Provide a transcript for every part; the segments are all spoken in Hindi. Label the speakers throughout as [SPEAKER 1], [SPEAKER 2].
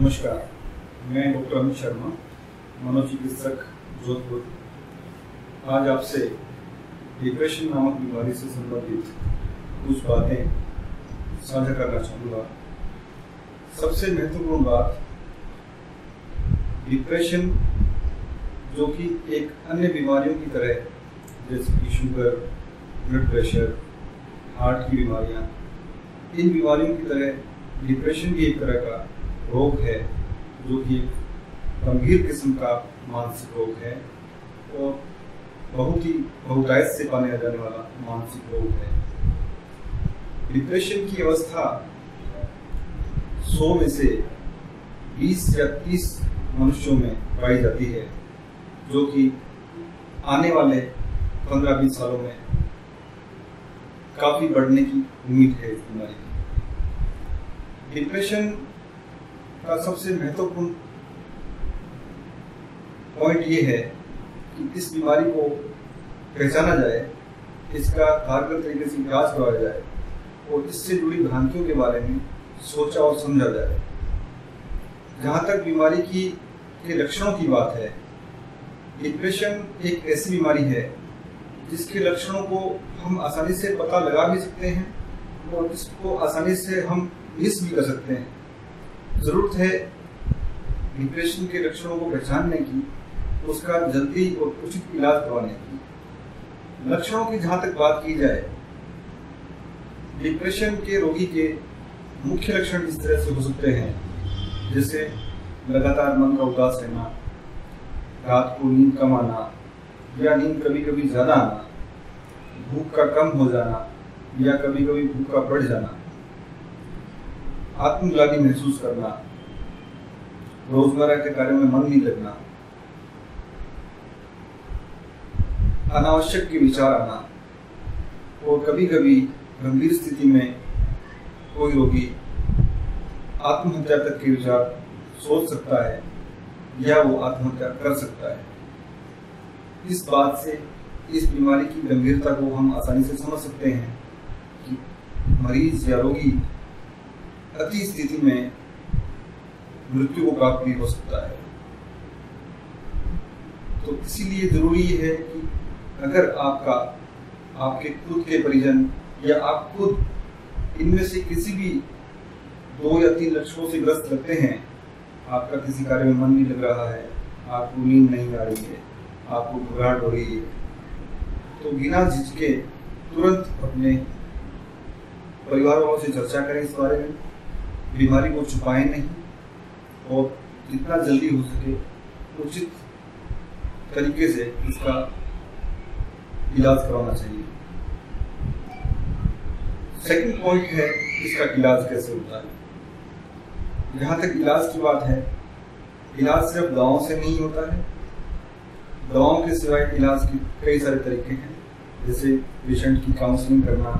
[SPEAKER 1] नमस्कार, मैं डॉक्टर अमित शर्मा, मनोचिकित्सक, जोधपुर। आज आपसे डिप्रेशन नामक बीमारी से संबंधित कुछ बातें साझा करना चाहूँगा। सबसे महत्वपूर्ण बात, डिप्रेशन जो कि एक अन्य बीमारियों की तरह जैसे कि शुगर, ब्लड प्रेशर, हार्ट की बीमारियाँ, इन बीमारियों की तरह डिप्रेशन भी एक तरह का रोग है जो कि एक गंभीर किस्म का मानसिक रोग है और बहुत ही बहुतायत से पाने जाने वाला मानसिक रोग है। डिप्रेशन की अवस्था 100 में से 20 या 30 मनुष्यों में पाई जाती है, जो कि आने वाले 15-20 सालों में काफी बढ़ने की उम्मीद है इस बीमारी की। डिप्रेशन का सबसे महत्वपूर्ण पॉइंट ये है कि इस बीमारी को पहचाना जाए, इसका कारगर तरीके से इलाज करवाया जाए और इससे जुड़ी भ्रांतियों के बारे में सोचा और समझा जाए। जहाँ तक बीमारी के लक्षणों की बात है, डिप्रेशन एक ऐसी बीमारी है जिसके लक्षणों को हम आसानी से पता लगा भी सकते हैं और इसको आसानी से हम मिस भी कर सकते हैं। जरूरत है डिप्रेशन के लक्षणों को पहचानने की, उसका जल्दी और उचित इलाज करवाने की। लक्षणों की जहां तक बात की जाए, डिप्रेशन के रोगी के मुख्य लक्षण इस तरह से हो सकते हैं, जैसे लगातार मन का उदास रहना, रात को नींद कम आना या नींद कभी कभी ज्यादा आना, भूख का कम हो जाना या कभी कभी भूख का बढ़ जाना, आत्मग्लानि महसूस करना, रोजमर्रा के कार्यों में मन नहीं लगना, अनावश्यक के विचार आना और कभी कभी गंभीर स्थिति में कोई रोगी आत्महत्या तक के विचार सोच सकता है या वो आत्महत्या कर सकता है। इस बात से इस बीमारी की गंभीरता को हम आसानी से समझ सकते हैं कि मरीज या रोगी अति स्थिति में मृत्यु को प्राप्त भी हो सकता है। तो इसीलिए जरूरी है कि अगर आपके खुद के परिजन या आप खुद इनमें से किसी भी 2 या 3 लक्षणों से ग्रस्त लगते हैं, आपका किसी कार्य में मन नहीं लग रहा है, आपको नींद नहीं आ रही है, आपको घबराहट हो रही है, तो बिना झिझके तुरंत अपने परिवार वालों से चर्चा करें इस बारे में। बीमारी को छुपाएं नहीं और जितना जल्दी हो सके उचित तरीके से इसका इलाज करवाना चाहिए। सेकंड पॉइंट है, इसका इलाज कैसे होता है। जहाँ तक इलाज की बात है, इलाज सिर्फ दवाओं से नहीं होता है। दवाओं के सिवाय इलाज के कई सारे तरीके हैं, जैसे पेशेंट की काउंसलिंग करना,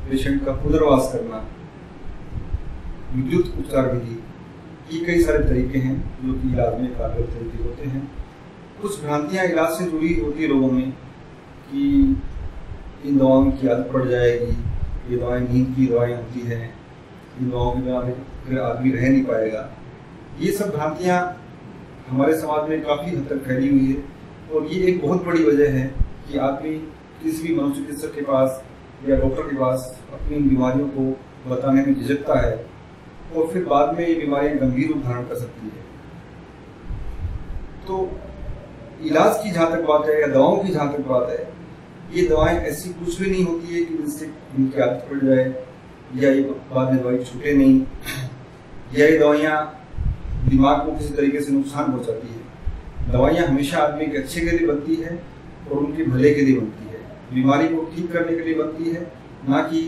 [SPEAKER 1] पेशेंट का पुनर्वास करना, विद्युत उपचार विधि, ये कई सारे तरीके हैं जो कि इलाज में कारगर तरीके होते हैं। कुछ भ्रांतियां इलाज से जुड़ी होती है लोगों में कि इन दवाओं की आदत पड़ जाएगी, ये दवाएं नींद की दवाएं होती हैं, इन दवाओं के बिना फिर आदमी रह नहीं पाएगा। ये सब भ्रांतियां हमारे समाज में काफ़ी हद तक फैली हुई है और ये एक बहुत बड़ी वजह है कि आदमी किसी भी मनोचिकित्सक के पास या डॉक्टर के पास अपनी बीमारियों को बताने में झिझकता है और फिर बाद में ये बीमारियां गंभीर रूप धारण कर सकती है। तो इलाज की जहाँ तक बात है या दवाओं की जहाँ तक बात है, ये दवाएं ऐसी कुछ भी नहीं होती है कि जिससे इनकी आदत पड़ जाए या ये बाद में दवाई छूटे नहीं, या ये दवाइयाँ दिमाग को किसी तरीके से नुकसान पहुँचाती है। दवाइयाँ हमेशा आदमी के अच्छे के लिए बनती है और उनके भले के लिए बनती है, बीमारी को ठीक करने के लिए बनती है, ना कि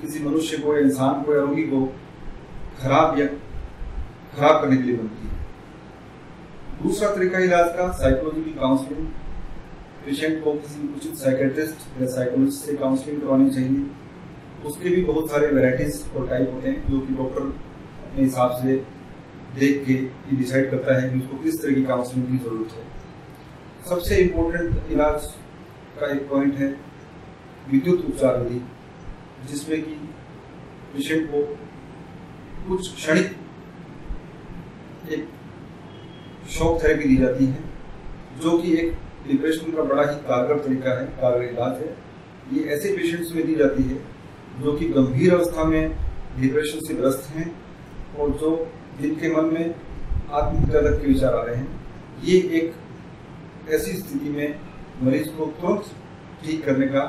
[SPEAKER 1] किसी मनुष्य को या इंसान को या रोगी को खराब करने के लिए बनती है। दूसरा तरीका इलाज का साइकोलॉजिकल काउंसलिंग। पेशेंट को किसी उचित साइकेट्रिस्ट या साइकोलॉजिस्ट से काउंसलिंग करवानी चाहिए। उसके भी बहुत सारे वैरायटीज और टाइप होते हैं जो कि डॉक्टर अपने हिसाब से देख के ये डिसाइड करता है कि उसको किस तरह की काउंसलिंग की जरूरत है। सबसे इम्पोर्टेंट इलाज का एक पॉइंट है विद्युत उपचार विधि, जिसमें कि पेशेंट को कुछ क्षणिक शॉक थेरेपी दी जाती है, जो कि एक डिप्रेशन का बड़ा ही कारगर तरीका है, कारगर इलाज है। ये ऐसे पेशेंट्स में दी जाती है जो कि गंभीर अवस्था में डिप्रेशन से ग्रस्त हैं और जो जिनके मन में आत्महत्या तक के विचार आ रहे हैं। ये एक ऐसी स्थिति में मरीज को तुरंत ठीक करने का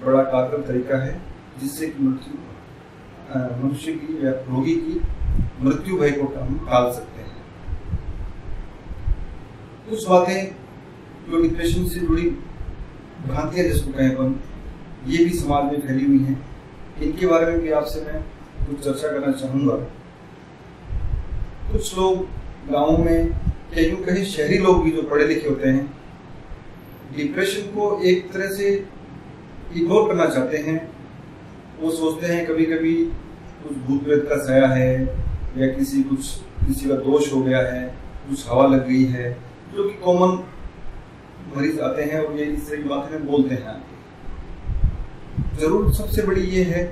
[SPEAKER 1] बड़ा कारगर तरीका है, जिससे कि मनुष्य की या रोगी की मृत्यु भय को हम टाल सकते हैं। कुछ बातें जो डिप्रेशन से जुड़ी भ्रांतियां जिसको कहें अपन, ये भी समाज में फैली हुई हैं। इनके बारे में भी आपसे मैं कुछ चर्चा करना चाहूंगा। कुछ लोग गांवों में या यूं कहीं शहरी लोग भी जो पढ़े लिखे होते हैं, डिप्रेशन को एक तरह से इग्नोर करना चाहते हैं। वो सोचते हैं कभी कभी कुछ भूत प्रेत का साया है या किसी का दोष हो गया है, कुछ हवा लग गई है, जो कि कॉमन मरीज आते हैं और ये इस तरह की बातें बोलते हैं। जरूर सबसे बड़ी ये है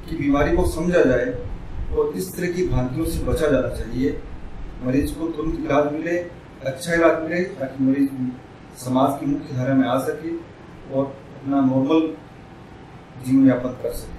[SPEAKER 1] कि बीमारी को समझा जाए और इस तरह की भ्रांतियों से बचा जाना चाहिए। मरीज को तुरंत इलाज मिले, अच्छा इलाज मिले, ताकि मरीज समाज की मुख्य धारा में आ सके और अपना नॉर्मल जीवन यापन कर सके।